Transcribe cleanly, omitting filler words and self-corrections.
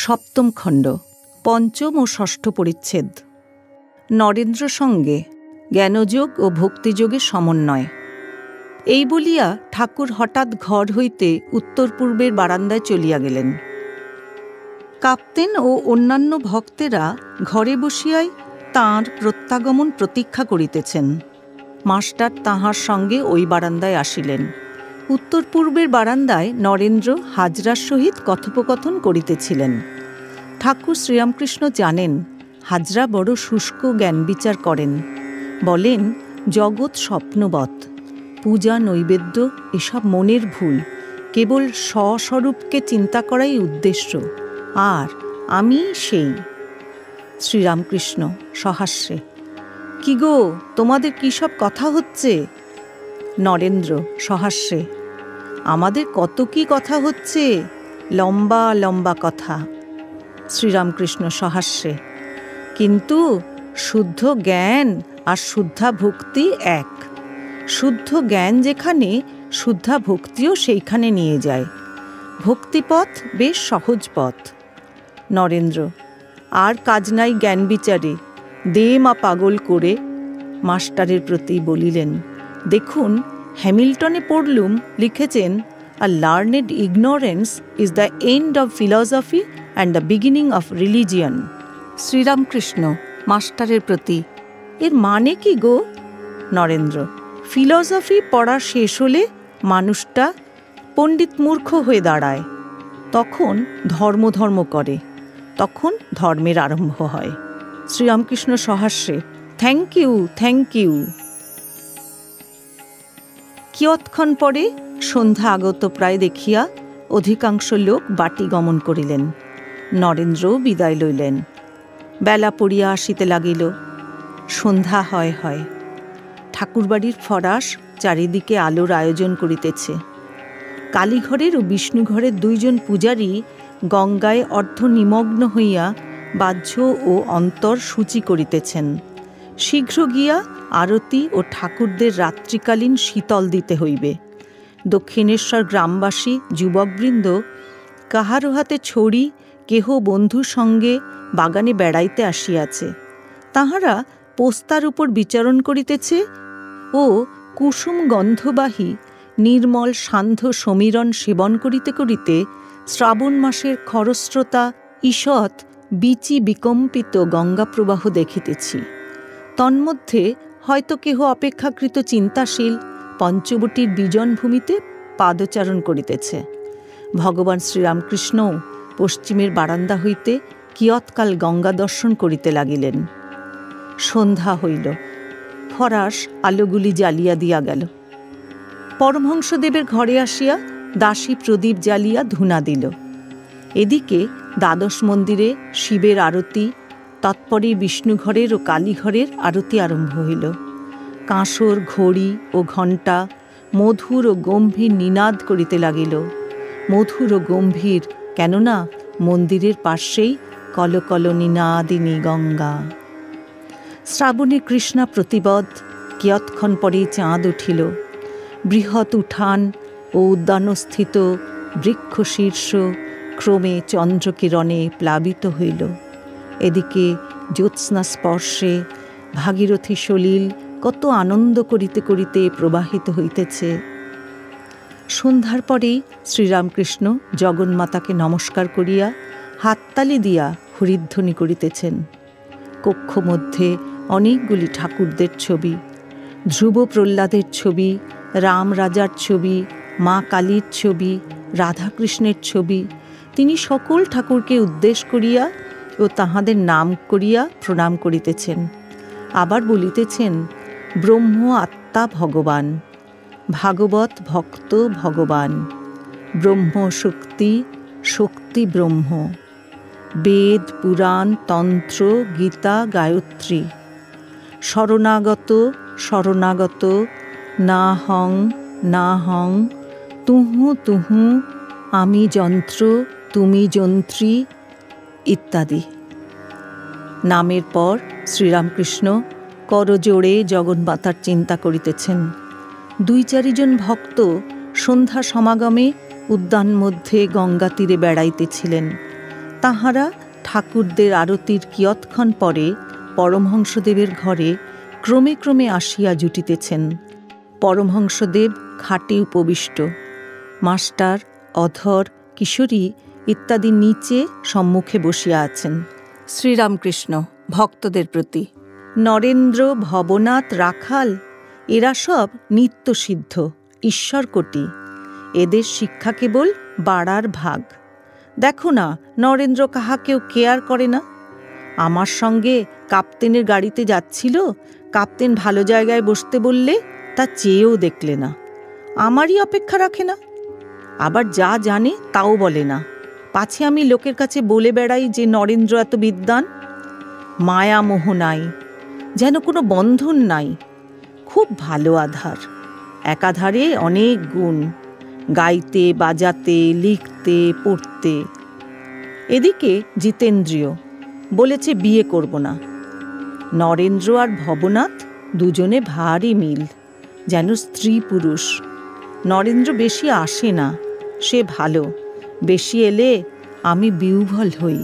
সপ্তম খণ্ড, পঞ্চম ও ষষ্ঠ পরিচ্ছেদ। নরেন্দ্র সঙ্গে জ্ঞানযোগ ও ভক্তিযোগের সমন্বয়। এই বলিয়া ঠাকুর হঠাৎ ঘর হইতে উত্তর পূর্বের বারান্দায় চলিয়া গেলেন। কাপ্তেন ও অন্যান্য ভক্তেরা ঘরে বসিয়াই তাঁর প্রত্যাগমন প্রতীক্ষা করিতেছেন। মাস্টার তাঁহার সঙ্গে ওই বারান্দায় আসিলেন। উত্তর পূর্বের বারান্দায় নরেন্দ্র হাজরার সহিত কথোপকথন করিতেছিলেন। ঠাকুর শ্রীরামকৃষ্ণ জানেন হাজরা বড় শুষ্ক জ্ঞান বিচার করেন। বলেন, জগৎ স্বপ্নবৎ, পূজা নৈবেদ্য এসব মনের ভুল, কেবল স্বস্বরূপকে চিন্তা করাই উদ্দেশ্য, আর আমি সেই। শ্রীরামকৃষ্ণ সহাস্যে, কি গো, তোমাদের কী সব কথা হচ্ছে? নরেন্দ্র সহাস্যে, আমাদের কত কি কথা হচ্ছে, লম্বা লম্বা কথা। শ্রীরামকৃষ্ণ সহাস্যে, কিন্তু শুদ্ধ জ্ঞান আর শুদ্ধা ভক্তি এক। শুদ্ধ জ্ঞান যেখানে, শুদ্ধা ভক্তিও সেইখানে নিয়ে যায়। ভক্তিপথ বেশ সহজ পথ। নরেন্দ্র, আর কাজ নাই জ্ঞান বিচারে, দে মা পাগল করে। মাস্টারের প্রতি বলিলেন, দেখুন, হ্যামিল্টনে পড়লুম, লিখেছেন, a learned ignorance is the end of philosophy and the beginning of religion. Sri Ramakrishna মাস্টারের প্রতি, এর মানে কি গো? নরেন্দ্র, ফিলসফি পড়া শেষ হলে মানুষটা পণ্ডিত মূর্খ হয়ে দাঁড়ায়, তখন ধর্ম ধর্ম করে, তখন ধর্মের আরম্ভ হয়। শ্রীরামকৃষ্ণ সহাস্যে, থ্যাংক ইউ, থ্যাংক ইউ। কিয়ৎক্ষণ পরে সন্ধ্যা আগত প্রায় দেখিয়া অধিকাংশ লোক বাটী গমন করিলেন। নরেন্দ্রও বিদায় লইলেন। বেলা পড়িয়া আসিতে লাগিল। সন্ধ্যা হয় হয়। ঠাকুরবাড়ির ফরাস চারিদিকে আলোর আয়োজন করিতেছে। কালীঘরের ও বিষ্ণুঘরের দুইজন পূজারী গঙ্গায় অর্ধ নিমগ্ন হইয়া বাহ্য ও অন্তর সূচি করিতেছেন। শীঘ্র গিয়া আরতি ও ঠাকুরদের রাত্রিকালীন শীতল দিতে হইবে। দক্ষিণেশ্বর গ্রামবাসী যুবকবৃন্দ কাহারো হাতে ছড়ি, কেহ বন্ধুর সঙ্গে বাগানে বেড়াইতে আসিয়াছে। তাহারা পোস্তার উপর বিচরণ করিতেছে ও কুসুম গন্ধবাহী নির্মল সান্ধ্য সমীরণ সেবন করিতে করিতে শ্রাবণ মাসের খরস্রোতা ঈষৎ বীচি বিকম্পিত গঙ্গাপ্রবাহ দেখিতেছি। তন্মধ্যে হয়তো কেহ অপেক্ষাকৃত চিন্তাশীল পঞ্চবটীর বিজন ভূমিতে পাদচারণ করিতেছে। ভগবান শ্রীরামকৃষ্ণও পশ্চিমের বারান্দা হইতে কিয়ৎকাল গঙ্গা দর্শন করিতে লাগিলেন। সন্ধ্যা হইল। ফরাস আলোগুলি জ্বালিয়া দিয়া গেল। পরমহংসদেবের ঘরে আসিয়া দাসী প্রদীপ জ্বালিয়া ধূনা দিল। এদিকে দ্বাদশ মন্দিরে শিবের আরতি, তৎপরে বিষ্ণুঘরের ও কালীঘরের আরতি আরম্ভ হইল। কাঁসর, ঘড়ি ও ঘণ্টা মধুর ও গম্ভীর নিনাদ করিতে লাগিল। মধুর ও গম্ভীর, কেননা মন্দিরের পার্শ্বেই কলকল নিনাদিনী গঙ্গা। শ্রাবণে কৃষ্ণা প্রতিবদ। কিয়ৎক্ষণ পরেই চাঁদ উঠিল। বৃহৎ উঠান ও উদ্যানস্থিত বৃক্ষশীর্ষ ক্রমে চন্দ্রকিরণে প্লাবিত হইল। এদিকে জ্যোৎস্না স্পর্শে ভাগীরথী সলিল কত আনন্দ করিতে করিতে প্রবাহিত হইতেছে। সন্ধ্যার পরেই শ্রীরামকৃষ্ণ জগন্মাতাকে নমস্কার করিয়া হাততালি দিয়া হরিধ্বনি করিতেছেন। কক্ষ মধ্যে অনেকগুলি ঠাকুরদের ছবি, ধ্রুব প্রহ্লাদের ছবি, রাম রাজার ছবি, মা কালীর ছবি, রাধাকৃষ্ণের ছবি। তিনি সকল ঠাকুরকে উদ্দেশ করিয়া ও তাহাদের নাম করিয়া প্রণাম করিতেছেন। আবার বলিতেছেন, ব্রহ্ম আত্মা ভগবান, ভাগবত ভক্ত ভগবান, ব্রহ্ম শক্তি, শক্তি ব্রহ্ম, বেদ পুরাণ তন্ত্র গীতা গায়ত্রী, শরণাগত শরণাগত, না হং না হং, তুহু তুহু, আমি যন্ত্র তুমি যন্ত্রী ইত্যাদি। নামের পর শ্রীরামকৃষ্ণ করজোড়ে জগন্মাতার চিন্তা করিতেছেন। 2-4 জন ভক্ত সন্ধ্যা সমাগমে উদ্যান মধ্যে গঙ্গা তীরে বেড়াইতেছিলেন। তাহারা ঠাকুরদের আরতির কিয়ৎক্ষণ পরে পরমহংসদেবের ঘরে ক্রমে ক্রমে আসিয়া জুটিতেছেন। পরমহংসদেব খাটে উপবিষ্ট, মাস্টার, অধর, কিশোরী ইত্যাদি নিচে সম্মুখে বসিয়া আছেন। শ্রীরামকৃষ্ণ ভক্তদের প্রতি। নরেন্দ্র, ভবনাথ, রাখাল এরা সব নিত্যসিদ্ধ, ঈশ্বরকোটি। এদের শিক্ষা কেবল বাড়ার ভাগ। দেখো না, নরেন্দ্র কাহাকেও কেয়ার করে না। আমার সঙ্গে কাপ্তেনের গাড়িতে যাচ্ছিল, কাপ্তেন ভালো জায়গায় বসতে বললে তা চেয়েও দেখলে না, আমারই অপেক্ষা রাখে না। আবার যা জানে তাও বলে না, পাছে আমি লোকের কাছে বলে বেড়াই যে নরেন্দ্র এত বিদ্বান। মায়া মোহ নাই, যেন কোনো বন্ধন নাই। খুব ভালো আধার, একাধারে অনেক গুণ, গাইতে, বাজাতে, লিখতে, পড়তে। এদিকে জিতেন্দ্রিয় বলেছে বিয়ে করব না। নরেন্দ্র আর ভবনাথ দুজনে ভারী মিল, যেন স্ত্রী পুরুষ। নরেন্দ্র বেশি আসে না, সে ভালো, বেশি এলে আমি বিহ্বল হই।